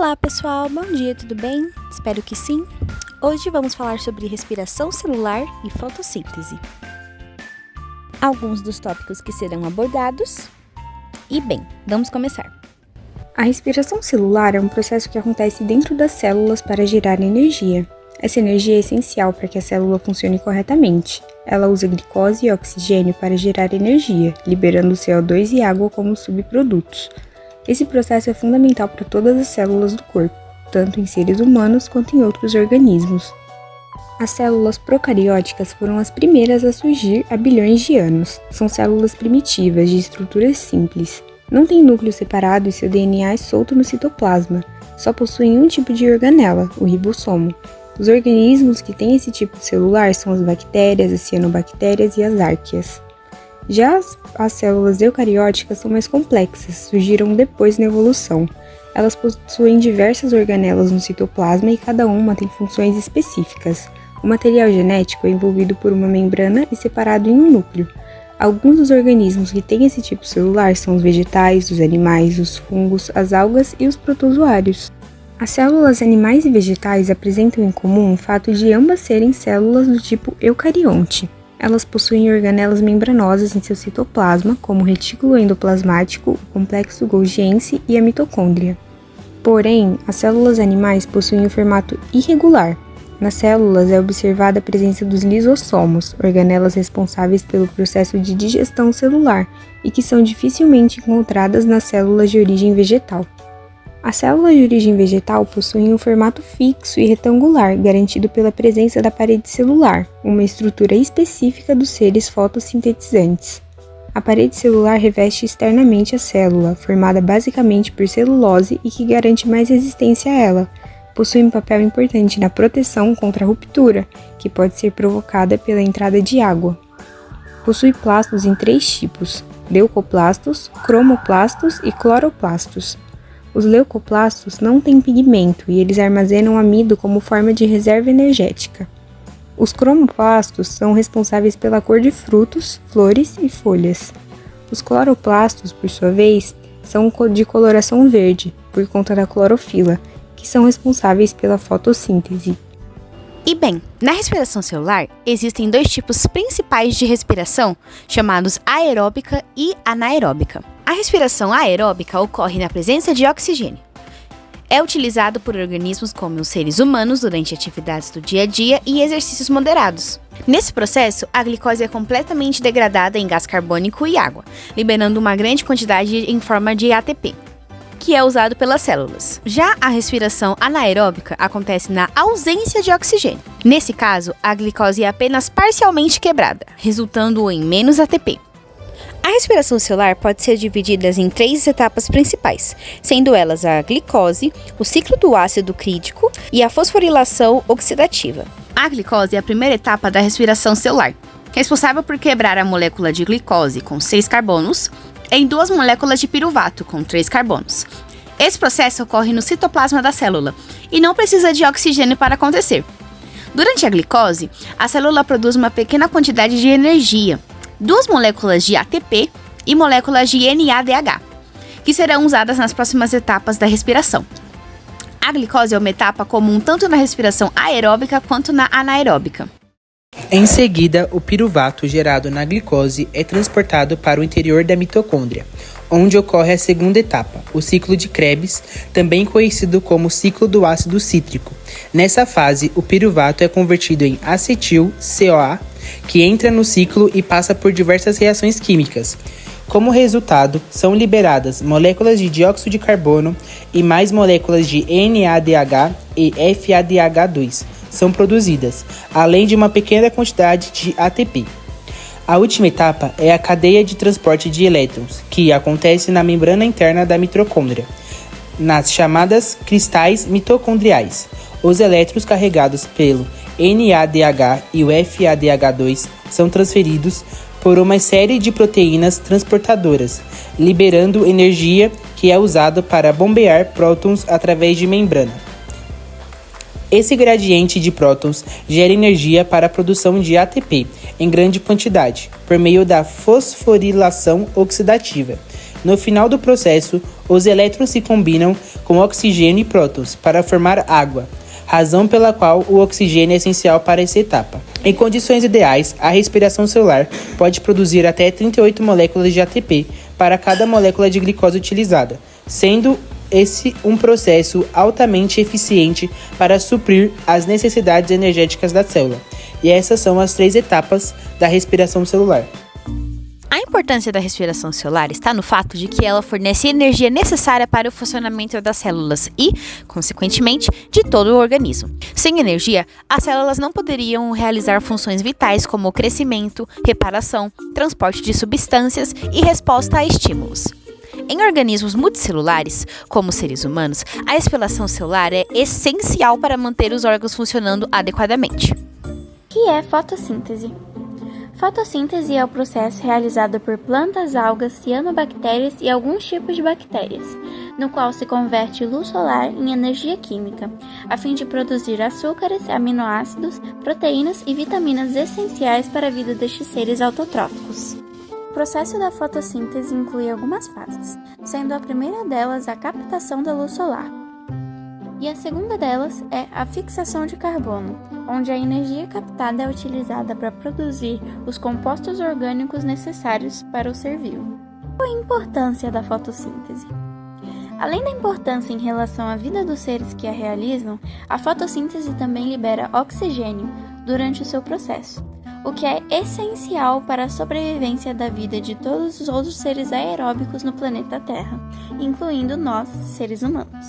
Olá pessoal, bom dia, tudo bem? Espero que sim. Hoje vamos falar sobre respiração celular e fotossíntese. Alguns dos tópicos que serão abordados. E bem, vamos começar. A respiração celular é um processo que acontece dentro das células para gerar energia. Essa energia é essencial para que a célula funcione corretamente. Ela usa glicose e oxigênio para gerar energia, liberando CO2 e água como subprodutos. Esse processo é fundamental para todas as células do corpo, tanto em seres humanos quanto em outros organismos. As células procarióticas foram as primeiras a surgir há bilhões de anos. São células primitivas, de estruturas simples. Não têm núcleo separado e seu DNA é solto no citoplasma. Só possuem um tipo de organela, o ribossomo. Os organismos que têm esse tipo celular são as bactérias, as cianobactérias e as árqueas. Já as células eucarióticas são mais complexas, surgiram depois na evolução. Elas possuem diversas organelas no citoplasma e cada uma tem funções específicas. O material genético é envolvido por uma membrana e separado em um núcleo. Alguns dos organismos que têm esse tipo celular são os vegetais, os animais, os fungos, as algas e os protozoários. As células animais e vegetais apresentam em comum o fato de ambas serem células do tipo eucarionte. Elas possuem organelas membranosas em seu citoplasma, como o retículo endoplasmático, o complexo golgiense e a mitocôndria. Porém, as células animais possuem um formato irregular. Nas células é observada a presença dos lisossomos, organelas responsáveis pelo processo de digestão celular e que são dificilmente encontradas nas células de origem vegetal. As células de origem vegetal possuem um formato fixo e retangular, garantido pela presença da parede celular, uma estrutura específica dos seres fotossintetizantes. A parede celular reveste externamente a célula, formada basicamente por celulose e que garante mais resistência a ela. Possui um papel importante na proteção contra a ruptura, que pode ser provocada pela entrada de água. Possui plastos em 3 tipos: leucoplastos, cromoplastos e cloroplastos. Os leucoplastos não têm pigmento e eles armazenam amido como forma de reserva energética. Os cromoplastos são responsáveis pela cor de frutos, flores e folhas. Os cloroplastos, por sua vez, são de coloração verde, por conta da clorofila, que são responsáveis pela fotossíntese. E bem, na respiração celular, existem 2 tipos principais de respiração, chamados aeróbica e anaeróbica. A respiração aeróbica ocorre na presença de oxigênio. É utilizado por organismos como os seres humanos durante atividades do dia a dia e exercícios moderados. Nesse processo, a glicose é completamente degradada em gás carbônico e água, liberando uma grande quantidade em forma de ATP, que é usado pelas células. Já a respiração anaeróbica acontece na ausência de oxigênio. Nesse caso, a glicose é apenas parcialmente quebrada, resultando em menos ATP. A respiração celular pode ser dividida em 3 etapas principais, sendo elas a glicose, o ciclo do ácido crítico e a fosforilação oxidativa. A glicose é a primeira etapa da respiração celular, responsável por quebrar a molécula de glicose com 6 carbonos em 2 moléculas de piruvato com 3 carbonos. Esse processo ocorre no citoplasma da célula e não precisa de oxigênio para acontecer. Durante a glicose, a célula produz uma pequena quantidade de energia, 2 moléculas de ATP e moléculas de NADH, que serão usadas nas próximas etapas da respiração. A glicose é uma etapa comum tanto na respiração aeróbica quanto na anaeróbica. Em seguida, o piruvato gerado na glicose é transportado para o interior da mitocôndria, onde ocorre a segunda etapa, o ciclo de Krebs, também conhecido como ciclo do ácido cítrico. Nessa fase, o piruvato é convertido em acetil-CoA, que entra no ciclo e passa por diversas reações químicas. Como resultado, são liberadas moléculas de dióxido de carbono e mais moléculas de NADH e FADH2 são produzidas, além de uma pequena quantidade de ATP. A última etapa é a cadeia de transporte de elétrons, que acontece na membrana interna da mitocôndria, nas chamadas cristais mitocondriais. Os elétrons carregados pelo NADH e o FADH2 são transferidos por uma série de proteínas transportadoras, liberando energia que é usada para bombear prótons através de membrana. Esse gradiente de prótons gera energia para a produção de ATP em grande quantidade, por meio da fosforilação oxidativa, No final do processo, os elétrons se combinam com oxigênio e prótons para formar água, razão pela qual o oxigênio é essencial para essa etapa. Em condições ideais, a respiração celular pode produzir até 38 moléculas de ATP para cada molécula de glicose utilizada, sendo esse um processo altamente eficiente para suprir as necessidades energéticas da célula. E essas são as 3 etapas da respiração celular. A importância da respiração celular está no fato de que ela fornece energia necessária para o funcionamento das células e, consequentemente, de todo o organismo. Sem energia, as células não poderiam realizar funções vitais como o crescimento, reparação, transporte de substâncias e resposta a estímulos. Em organismos multicelulares, como seres humanos, a respiração celular é essencial para manter os órgãos funcionando adequadamente. O que é fotossíntese? Fotossíntese é o processo realizado por plantas, algas, cianobactérias e alguns tipos de bactérias, no qual se converte luz solar em energia química, a fim de produzir açúcares, aminoácidos, proteínas e vitaminas essenciais para a vida destes seres autotróficos. O processo da fotossíntese inclui algumas fases, sendo a primeira delas a captação da luz solar. E a segunda delas é a fixação de carbono, onde a energia captada é utilizada para produzir os compostos orgânicos necessários para o ser vivo. Qual a importância da fotossíntese? Além da importância em relação à vida dos seres que a realizam, a fotossíntese também libera oxigênio durante o seu processo, o que é essencial para a sobrevivência da vida de todos os outros seres aeróbicos no planeta Terra, incluindo nós, seres humanos.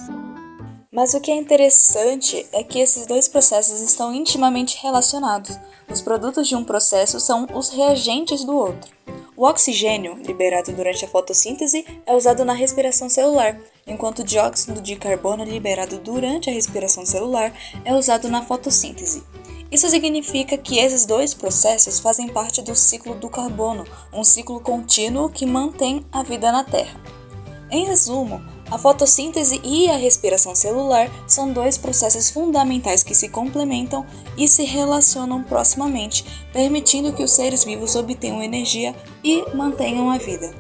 Mas o que é interessante é que esses 2 processos estão intimamente relacionados. Os produtos de um processo são os reagentes do outro. O oxigênio, liberado durante a fotossíntese, é usado na respiração celular, enquanto o dióxido de carbono, liberado durante a respiração celular, é usado na fotossíntese. Isso significa que esses 2 processos fazem parte do ciclo do carbono, um ciclo contínuo que mantém a vida na Terra. Em resumo, a fotossíntese e a respiração celular são 2 processos fundamentais que se complementam e se relacionam proximamente, permitindo que os seres vivos obtenham energia e mantenham a vida.